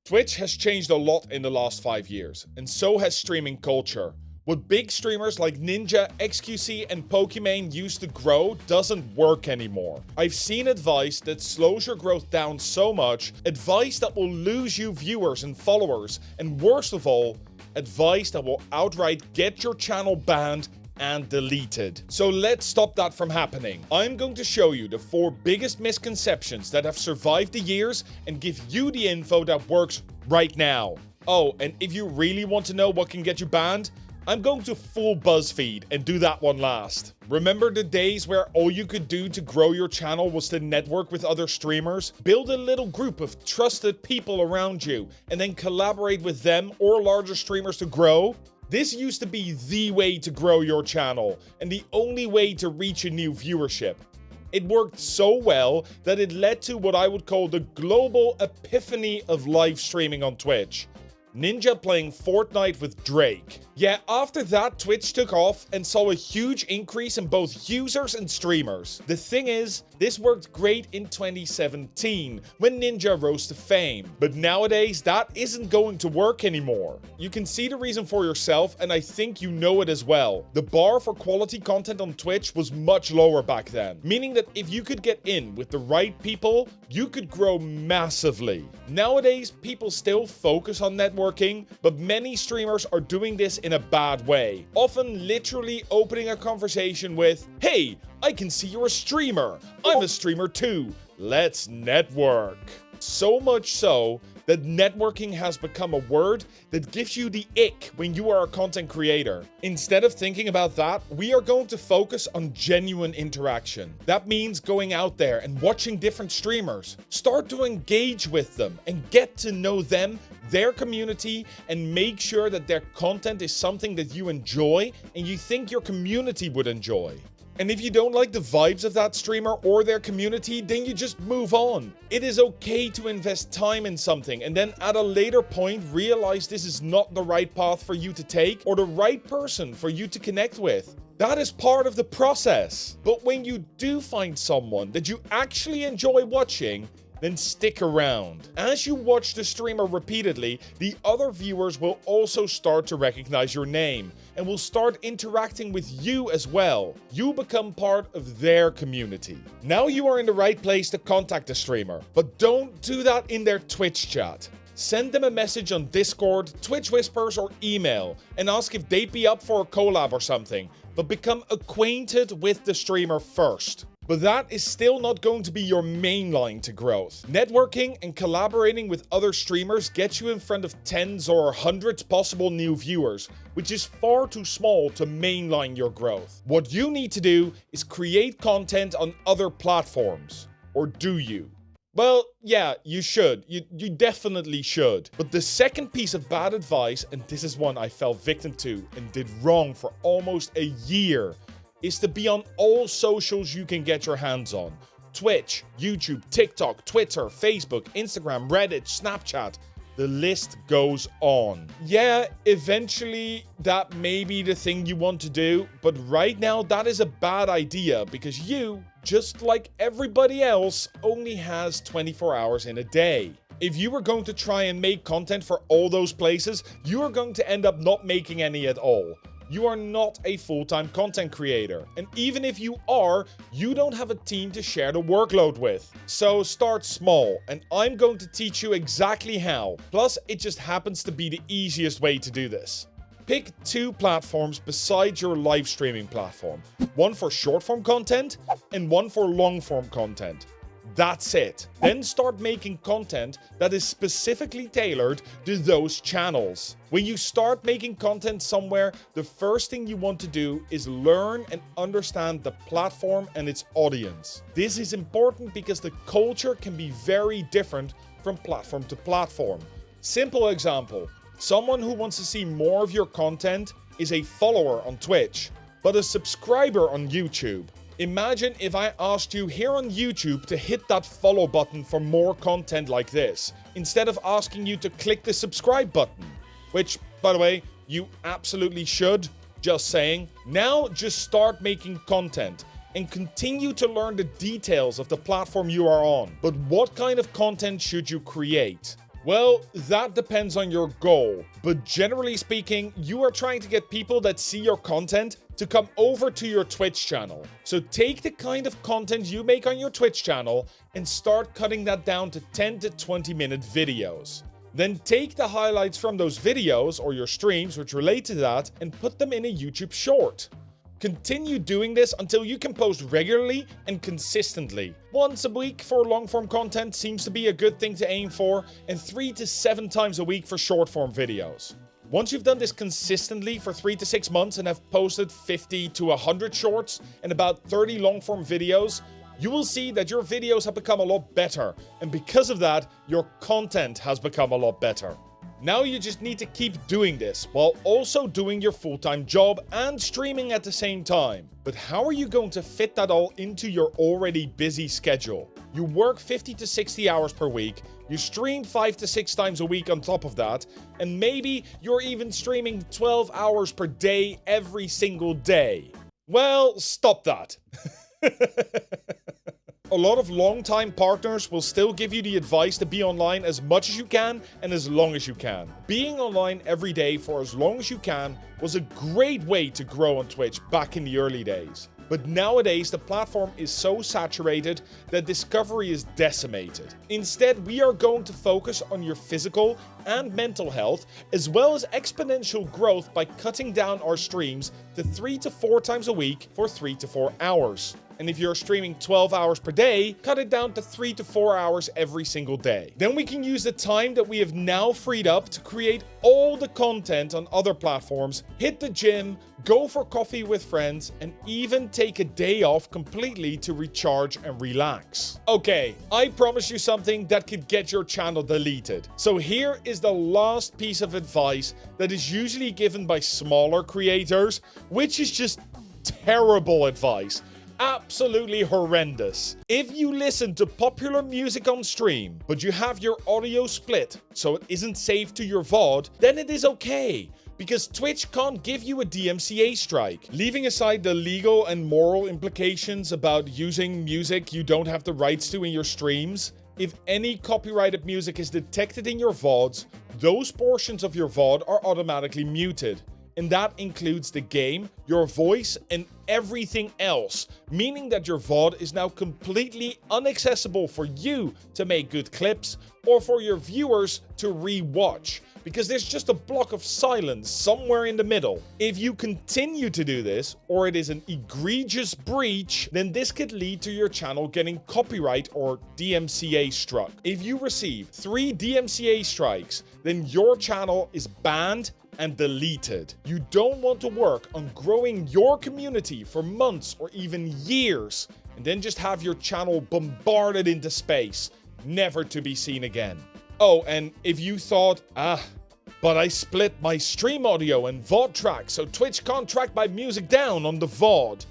Twitch has changed a lot in the last 5 years, and so has streaming culture. What big streamers like Ninja, XQC, and Pokimane used to grow doesn't work anymore. I've seen advice that slows your growth down so much, advice that will lose you viewers and followers, and worst of all, advice that will outright get your channel banned and deleted. So let's stop that from happening. I'm going to show you the 4 biggest misconceptions that have survived the years and give you the info that works right now. Oh, and if you really want to know what can get you banned, I'm going to full BuzzFeed and do that one last. Remember the days where all you could do to grow your channel was to network with other streamers? Build a little group of trusted people around you and then collaborate with them or larger streamers to grow? This used to be the way to grow your channel and the only way to reach a new viewership. It worked so well that it led to what I would call the global epiphany of live streaming on Twitch. Ninja playing Fortnite with Drake. Yeah, after that, Twitch took off and saw a huge increase in both users and streamers. The thing is, this worked great in 2017, when Ninja rose to fame. But nowadays, that isn't going to work anymore. You can see the reason for yourself, and I think you know it as well. The bar for quality content on Twitch was much lower back then, meaning that if you could get in with the right people, you could grow massively. Nowadays, people still focus on networking, but many streamers are doing this in a bad way, often literally opening a conversation with, "Hey, I can see you're a streamer. I'm a streamer too. Let's network." So much so that networking has become a word that gives you the ick when you are a content creator. Instead of thinking about that, we are going to focus on genuine interaction. That means going out there and watching different streamers. Start to engage with them and get to know them, their community, and make sure that their content is something that you enjoy and you think your community would enjoy. And if you don't like the vibes of that streamer or their community, then you just move on. It is okay to invest time in something and then at a later point realize this is not the right path for you to take or the right person for you to connect with. That is part of the process. But when you do find someone that you actually enjoy watching, then stick around. As you watch the streamer repeatedly, the other viewers will also start to recognize your name and will start interacting with you as well. You become part of their community. Now you are in the right place to contact a streamer, but don't do that in their Twitch chat. Send them a message on Discord, Twitch Whispers, or email and ask if they'd be up for a collab or something, but become acquainted with the streamer first. But that is still not going to be your main line to growth. Networking and collaborating with other streamers gets you in front of tens or hundreds possible new viewers, which is far too small to mainline your growth. What you need to do is create content on other platforms. Or do you? Well, yeah, you should. You definitely should. But the second piece of bad advice, and this is one I fell victim to and did wrong for almost a year, is to be on all socials you can get your hands on. Twitch, YouTube, TikTok, Twitter, Facebook, Instagram, Reddit, Snapchat. The list goes on. Yeah, eventually that may be the thing you want to do, but right now that is a bad idea because you, just like everybody else, only has 24 hours in a day. If you were going to try and make content for all those places, you are going to end up not making any at all. You are not a full-time content creator. And even if you are, you don't have a team to share the workload with. So start small, and I'm going to teach you exactly how. Plus, it just happens to be the easiest way to do this. Pick 2 platforms besides your live streaming platform. One for short-form content and one for long-form content. That's it. Then start making content that is specifically tailored to those channels. When you start making content somewhere, the first thing you want to do is learn and understand the platform and its audience. This is important because the culture can be very different from platform to platform. Simple example, someone who wants to see more of your content is a follower on Twitch, but a subscriber on YouTube. Imagine if I asked you here on YouTube to hit that follow button for more content like this, instead of asking you to click the subscribe button. Which, by the way, you absolutely should, just saying. Now just start making content and continue to learn the details of the platform you are on. But what kind of content should you create? Well, that depends on your goal, but generally speaking, you are trying to get people that see your content to come over to your Twitch channel. So take the kind of content you make on your Twitch channel and start cutting that down to 10 to 20 minute videos. Then take the highlights from those videos or your streams which relate to that and put them in a YouTube short. Continue doing this until you can post regularly and consistently. Once a week for long-form content seems to be a good thing to aim for, and 3 to 7 times a week for short-form videos. Once you've done this consistently for 3 to 6 months and have posted 50 to 100 shorts and about 30 long-form videos, you will see that your videos have become a lot better, and because of that, your content has become a lot better. Now you just need to keep doing this while also doing your full-time job and streaming at the same time. But how are you going to fit that all into your already busy schedule? You work 50 to 60 hours per week, you stream 5 to 6 times a week on top of that, and maybe you're even streaming 12 hours per day every single day. Well, stop that. A lot of long-time partners will still give you the advice to be online as much as you can and as long as you can. Being online every day for as long as you can was a great way to grow on Twitch back in the early days. But nowadays, the platform is so saturated that discovery is decimated. Instead, we are going to focus on your physical and mental health, as well as exponential growth by cutting down our streams to 3 to 4 times a week for 3 to 4 hours. And if you're streaming 12 hours per day, cut it down to 3 to 4 hours every single day. Then we can use the time that we have now freed up to create all the content on other platforms, hit the gym, go for coffee with friends, and even take a day off completely to recharge and relax. Okay, I promise you something that could get your channel deleted. So here is the last piece of advice that is usually given by smaller creators, which is just terrible advice. Absolutely horrendous. If you listen to popular music on stream, but you have your audio split so it isn't saved to your VOD, then it is okay, because Twitch can't give you a DMCA strike. Leaving aside the legal and moral implications about using music you don't have the rights to in your streams, if any copyrighted music is detected in your VODs, those portions of your VOD are automatically muted. And that includes the game, your voice, and everything else, meaning that your VOD is now completely inaccessible for you to make good clips or for your viewers to re-watch, because there's just a block of silence somewhere in the middle. If you continue to do this, or it is an egregious breach, then this could lead to your channel getting copyright or DMCA struck. If you receive 3 DMCA strikes, then your channel is banned and deleted. You don't want to work on growing your community for months or even years and then just have your channel bombarded into space, never to be seen again. Oh, and if you thought, but I split my stream audio and VOD track so Twitch can't track my music down on the VOD,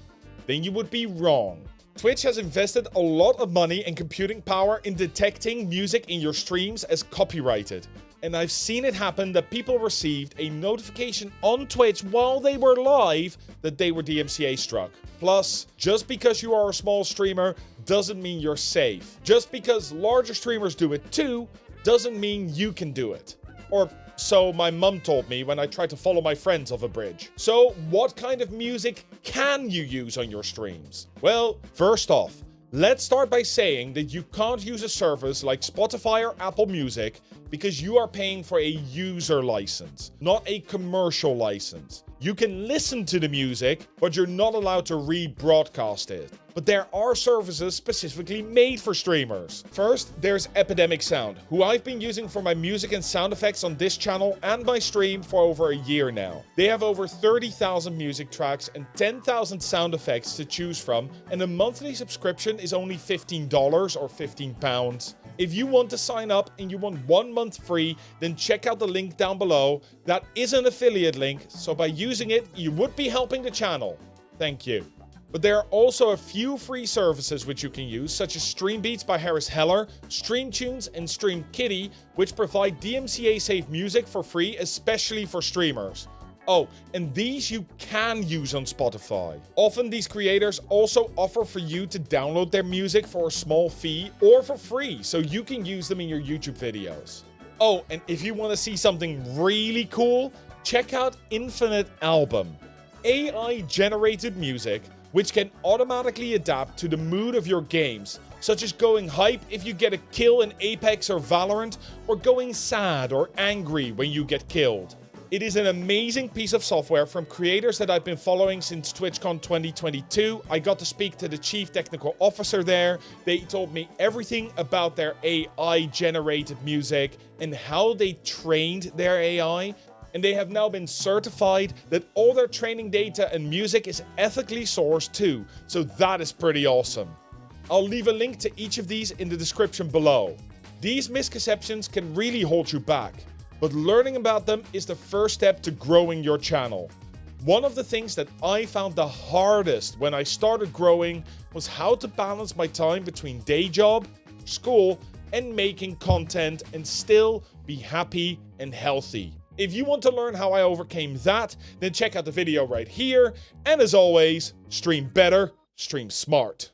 then you would be wrong. Twitch has invested a lot of money and computing power in detecting music in your streams as copyrighted. And I've seen it happen that people received a notification on Twitch while they were live that they were DMCA struck. Plus, just because you are a small streamer doesn't mean you're safe. Just because larger streamers do it too, doesn't mean you can do it. Or so my mum told me when I tried to follow my friends off a bridge. So, what kind of music can you use on your streams? Well, first off, let's start by saying that you can't use a service like Spotify or Apple Music because you are paying for a user license, not a commercial license. You can listen to the music, but you're not allowed to rebroadcast it. But there are services specifically made for streamers. First, there's Epidemic Sound, who I've been using for my music and sound effects on this channel and my stream for over a year now. They have over 30,000 music tracks and 10,000 sound effects to choose from, and a monthly subscription is only $15 or £15. If you want to sign up and you want 1 month free, then check out the link down below. That is an affiliate link, so by using it, you would be helping the channel. Thank you. But there are also a few free services which you can use, such as Stream Beats by Harris Heller, Stream Tunes, and Stream Kitty, which provide DMCA-safe music for free, especially for streamers. Oh, and these you can use on Spotify. Often these creators also offer for you to download their music for a small fee or for free, so you can use them in your YouTube videos. Oh, and if you want to see something really cool, check out Infinite Album. AI-generated music which can automatically adapt to the mood of your games, such as going hype if you get a kill in Apex or Valorant, or going sad or angry when you get killed. It is an amazing piece of software from creators that I've been following since TwitchCon 2022. I got to speak to the chief technical officer there. They told me everything about their AI-generated music and how they trained their AI. And they have now been certified that all their training data and music is ethically sourced too. So that is pretty awesome. I'll leave a link to each of these in the description below. These misconceptions can really hold you back, but learning about them is the first step to growing your channel. One of the things that I found the hardest when I started growing was how to balance my time between day job, school, and making content and still be happy and healthy. If you want to learn how I overcame that, then check out the video right here. And as always, stream better, stream smart.